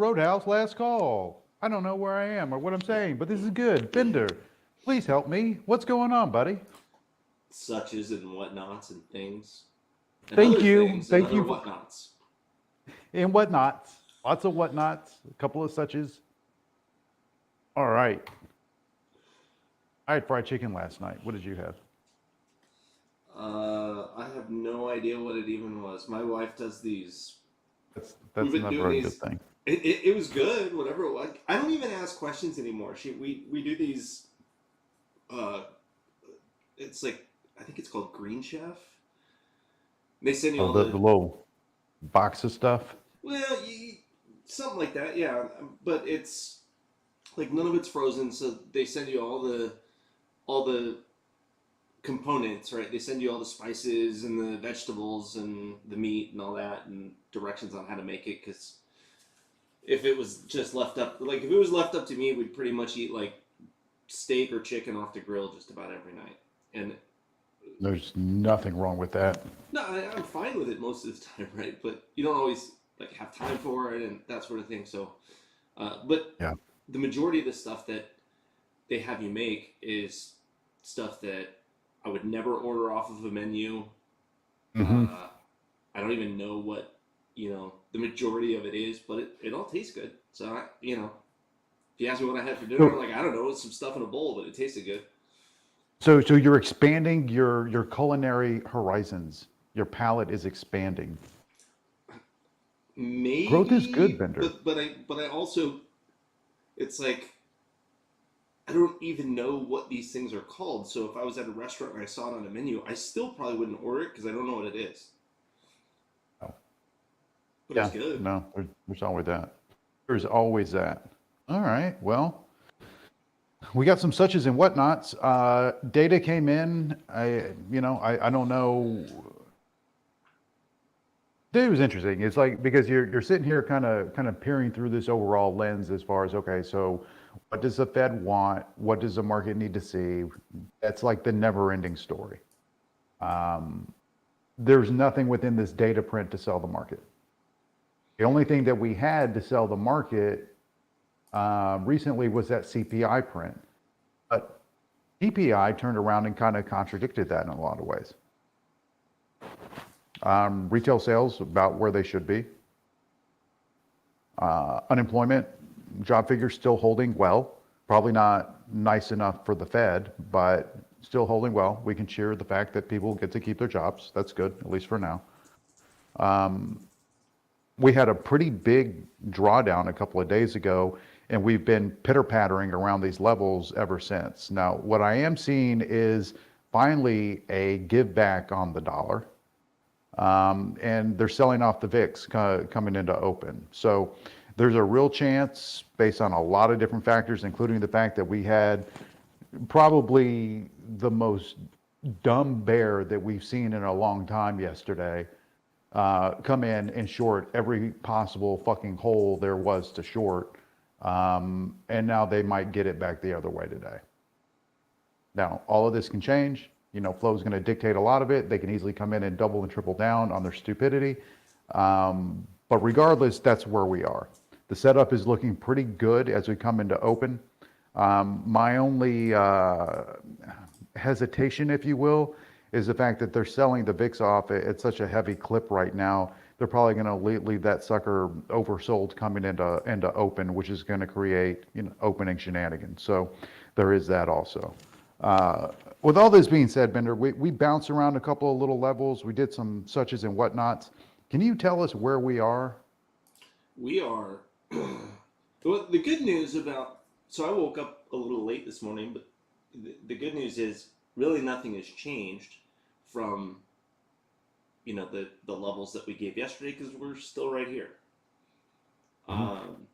Roadhouse, last call. I don't know where I am or what I'm saying, but this is good. Bender, please help me. What's going on, buddy? Suches and whatnots and things and Thank other you. things and Thank other you for whatnots. and whatnots. Lots of whatnots. A couple of suches. All right. I had fried chicken last night. What did you have? I have no idea what it even was. My wife does these. We've That's been never doing a good these. thing. It was good, whatever it was. I don't even ask questions anymore. We do these. Uh, it's like I think it's called Green Chef. They send you Oh, all the the little box of stuff. well, something like that, yeah. But it's like none of it's frozen, so they send you all the components, right? They send you all the spices and the vegetables and the meat and all that, and directions on how to make it. Because if it was just left up, like if it was left up to me, we'd pretty much eat like steak or chicken off the grill just about every night. And There's nothing wrong with that. no, I'm fine with it most of the time, right? But you don't always like have time for it and that sort of thing. So, but Yeah. the majority of the stuff that they have you make is stuff that I would never order off of a menu. Hmm. Uh, I don't even know what the majority of it is, but it all tastes good. So if you ask me what I had for dinner, I'm So, like I don't know, it's some stuff in a bowl, but it tasted good. so you're expanding your culinary horizons. Your palate is expanding. Growth is good, Maybe, Bender. but I also it's like I don't even know what these things are called. So if I was at a restaurant and I saw it on a menu, I still probably wouldn't order it because I don't know what it is. Oh, But it's yeah, good. no, there's always that. There's always that. All right, well, we got some suches and whatnots. Data came in. I don't know. It was interesting. It's like because you're sitting here kind of peering through this overall lens as far as okay, so what does the Fed want? What does the market need to see? That's like the never-ending story. Um, there's nothing within this data print to sell the market. The only thing that we had to sell the market recently was that CPI print, but PPI turned around and kind of contradicted that in a lot of ways. Retail sales about where they should be. Unemployment, job figures still holding well. Probably not nice enough for the Fed, but still holding well. We can cheer the fact that people get to keep their jobs. That's good, at least for now. We had a pretty big drawdown a couple of days ago, and we've been pitter pattering around these levels ever since. Now, what I am seeing is finally a give back on the dollar, and they're selling off the VIX coming into open. So there's a real chance, based on a lot of different factors, including the fact that we had probably the most dumb bear that we've seen in a long time yesterday, come in and short every possible fucking hole there was to short. And now they might get it back the other way today. Now, all of this can change. Flow is going to dictate a lot of it. They can easily come in and double and triple down on their stupidity. But regardless, that's where we are. The setup is looking pretty good as we come into open. My only hesitation, if you will, is the fact that they're selling the VIX off at such a heavy clip right now. They're probably going to leave that sucker oversold coming into open, which is going to create opening shenanigans. So there is that also. With all this being said, Bender, we bounced around a couple of little levels. We did some suches and whatnots. Can you tell us where we are? We are. Well, the good news about so I woke up a little late this morning, but the good news is really nothing has changed from the levels that we gave yesterday because we're still right here. Mhm. Um,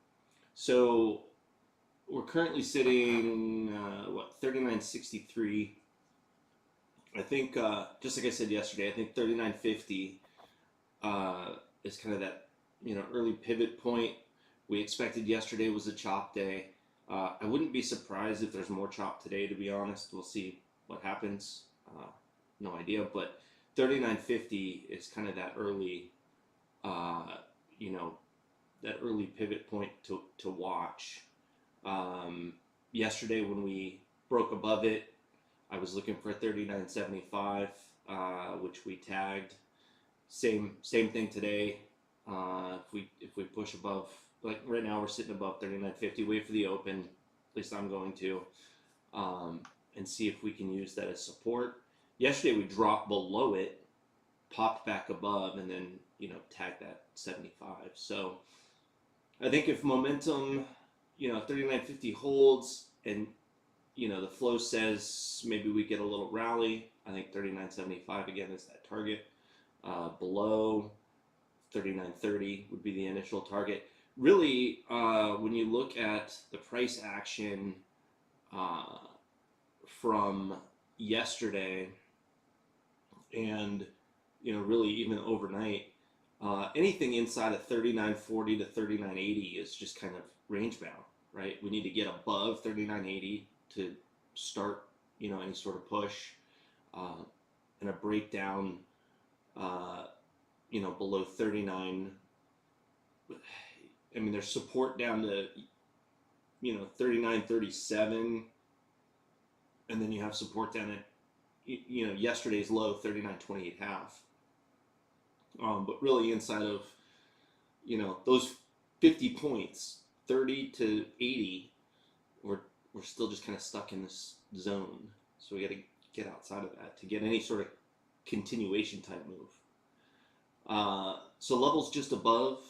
so we're currently sitting 39.63. I think just like I said yesterday, I think 39.50 is kind of that early pivot point. We expected yesterday was a chop day. I wouldn't be surprised if there's more chop today. To be honest, we'll see what happens. No idea, but 39.50 is kind of that early, uh, you know, that early pivot point to watch. Yesterday when we broke above it, I was looking for 39.75, which we tagged. Same thing today. If we push above, like right now we're sitting above 39.50. Wait for the open. At least I'm going to, and see if we can use that as support. Yesterday we dropped below it, popped back above, and then tagged that 75. So I think if momentum, 39.50 holds, and the flow says maybe we get a little rally, I think 39.75 again is that target. Below 39.30 would be the initial target. Really, when you look at the price action from yesterday, and really even overnight, anything inside of 39.40 to 39.80 is just kind of range bound, right? We need to get above 39.80 to start any sort of push, and a breakdown below 39. I mean, there's support down to 39.37, and then you have support down at yesterday's low 39.28 half. But really inside of those 50 points, 30 to 80, we're still just kind of stuck in this zone. So we got to get outside of that to get any sort of continuation type move. So levels just above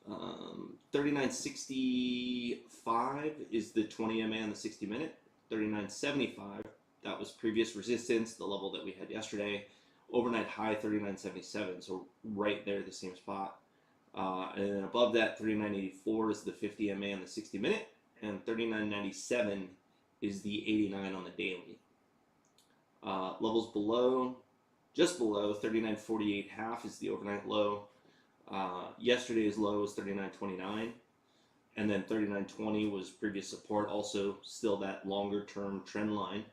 39.65 is the 20 MA on the 60 minute. 39.75, that was previous resistance, the level that we had yesterday. Overnight high 39.77, so right there, the same spot. And then above that, 39.84 is the 50 MA on the 60 minute, and 39.97 is the 89 on the daily. Levels below, just below 39.48 half is the overnight low. Yesterday's low was 39.29, and then 39.20 was previous support, also still that longer term trend line.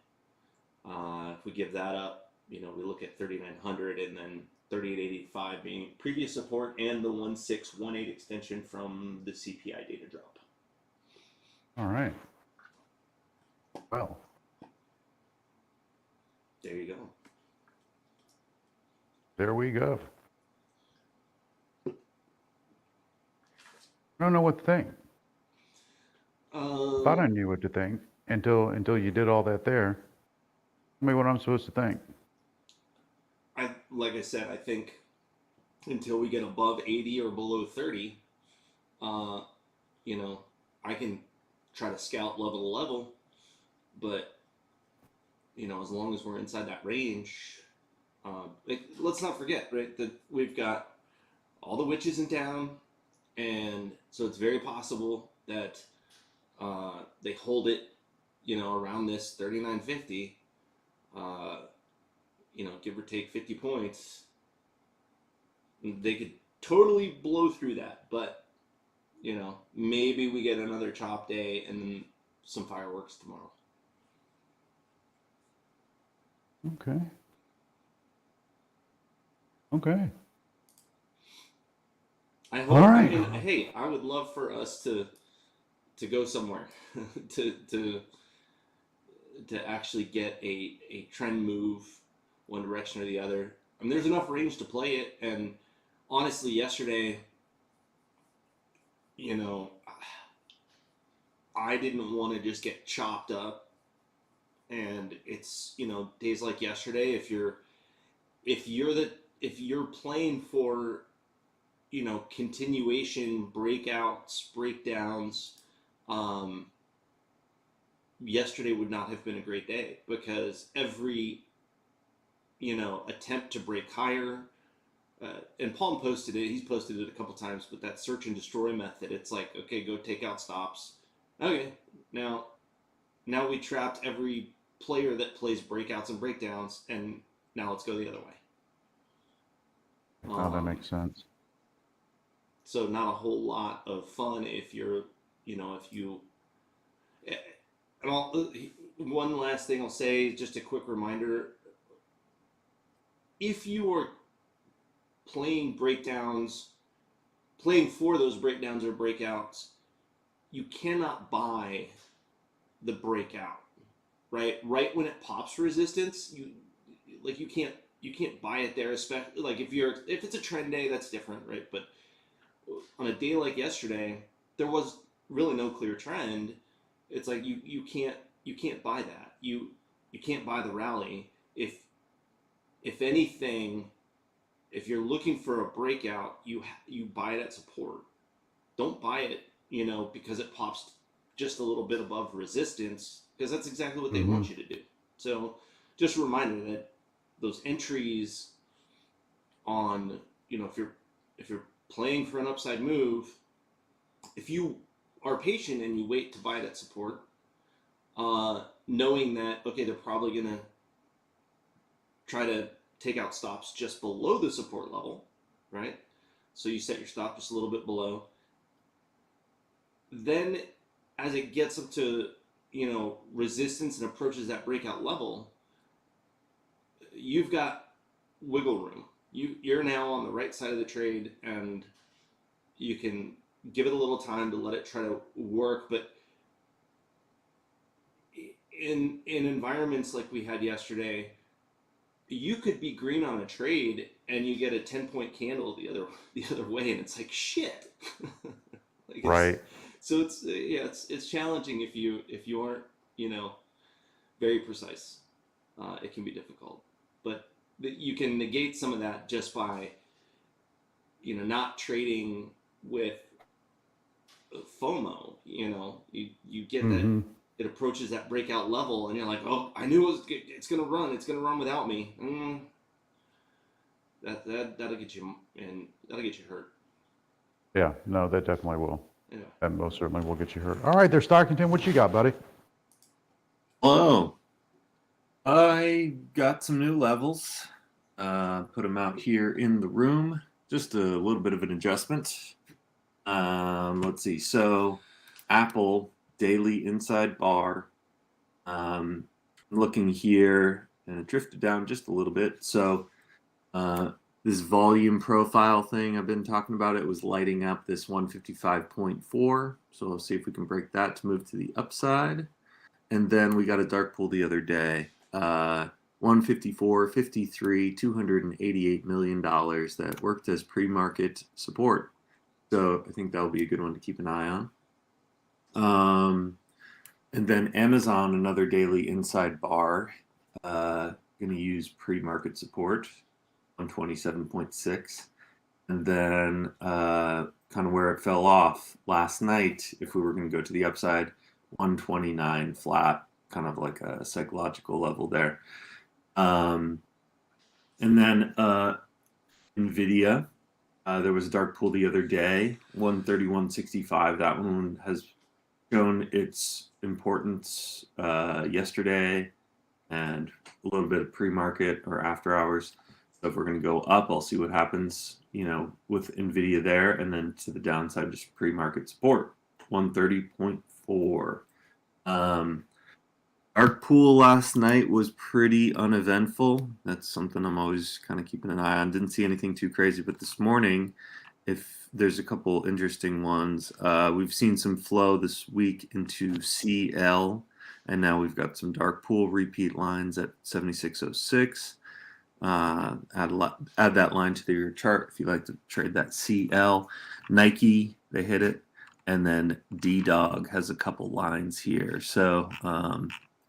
If we give that up, we look at 3900, and then 38.85 being previous support, and the 1618 extension from the CPI data drop. All right. Well, there you go. there we go. I don't know what to think. Thought I knew what to think until you did all that there. Tell me what I'm supposed to think. Like I said, I think until we get above 80 or below 30, I can try to scout level to level, but as long as we're inside that range, let's not forget, right, that we've got all the witches in town, and so it's very possible that they hold it, around this 39.50. Give or take 50 points, they could totally blow through that. But, maybe we get another chop day and then some fireworks tomorrow. Okay. Okay. I hope. All right. I mean, hey, I would love for us to go somewhere, to actually get a trend move one direction or the other. I mean, there's enough range to play it, and honestly, yesterday, I didn't want to just get chopped up, and it's days like yesterday. If you're playing for continuation breakouts, breakdowns, yesterday would not have been a great day, because every attempt to break higher, and Palm posted it, he's posted it a couple times, but that search and destroy method, it's like, okay, go take out stops. Okay, now we trapped every player that plays breakouts and breakdowns, and now let's go the other way. Oh, that makes sense. So not a whole lot of fun if you're, and one last thing I'll say, just a quick reminder, if you are playing breakdowns playing for those breakdowns or breakouts, you cannot buy the breakout, right? Right when it pops for resistance, you can't buy it there. Especially like if it's a trend day, that's different, right? But on a day like yesterday, there was really no clear trend. It's like you can't buy that. You can't buy the rally. If anything, if you're looking for a breakout, you buy it at support. Don't buy it, because it pops just a little bit above resistance, because that's exactly what they Mm-hmm. want you to do. So just a reminder that those entries on, if you're playing for an upside move, if you are patient and you wait to buy it at support, knowing that, okay, they're probably going to try to take out stops just below the support level, right? So you set your stop just a little bit below. Then as it gets up to, resistance and approaches that breakout level, you've got wiggle room. You're now on the right side of the trade, and you can give it a little time to let it try to work. But in environments like we had yesterday, you could be green on a trade and you get a 10-point candle the other way, and it's like shit. Like Right. so it's challenging if you aren't, very precise. It can be difficult, but you can negate some of that just by, not trading with FOMO. You get that Mm-hmm. it approaches that breakout level, and you're like, oh, I knew it's gonna run. It's gonna run without me. That'll get you, and that'll get you hurt. Yeah, no, that definitely will. Yeah. That most certainly will get you hurt. All right, there, Stockington, what you got, buddy? Hello. I got some new levels. Put them out here in the room. Just a little bit of an adjustment. Let's see. So, Apple daily inside bar. Looking here, and it drifted down just a little bit. So, this volume profile thing I've been talking about, it was lighting up this 155.4. So, let's see if we can break that to move to the upside. And then we got a dark pool the other day, 154.53, $288 million that worked as pre-market support. So I think that'll be a good one to keep an eye on. And then Amazon, another daily inside bar, going to use pre-market support on 27.6. And then kind of where it fell off last night, if we were going to go to the upside, 129 flat, kind of like a psychological level there. And then NVIDIA, there was a dark pool the other day, 131.65. That one has shown its importance yesterday and a little bit of pre-market or after hours. So if we're going to go up, I'll see what happens, with NVIDIA there, and then to the downside, just pre-market support, 130.4. Our pool last night was pretty uneventful. That's something I'm always kind of keeping an eye on. Didn't see anything too crazy, but this morning, if there's a couple interesting ones, we've seen some flow this week into CL, and now we've got some dark pool repeat lines at 76.06. Add that line to your chart if you like to trade that CL. Nike, they hit it. And then D-Dog has a couple lines here. So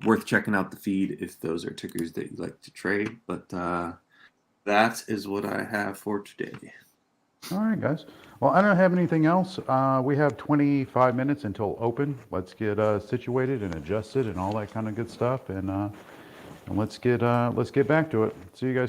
worth checking out the feed if those are tickers that you like to trade. But that is what I have for today. All right, guys. Well, I don't have anything else. We have 25 minutes until open. Let's get situated and adjusted and all that kind of good stuff. And let's get back to it. See you guys soon.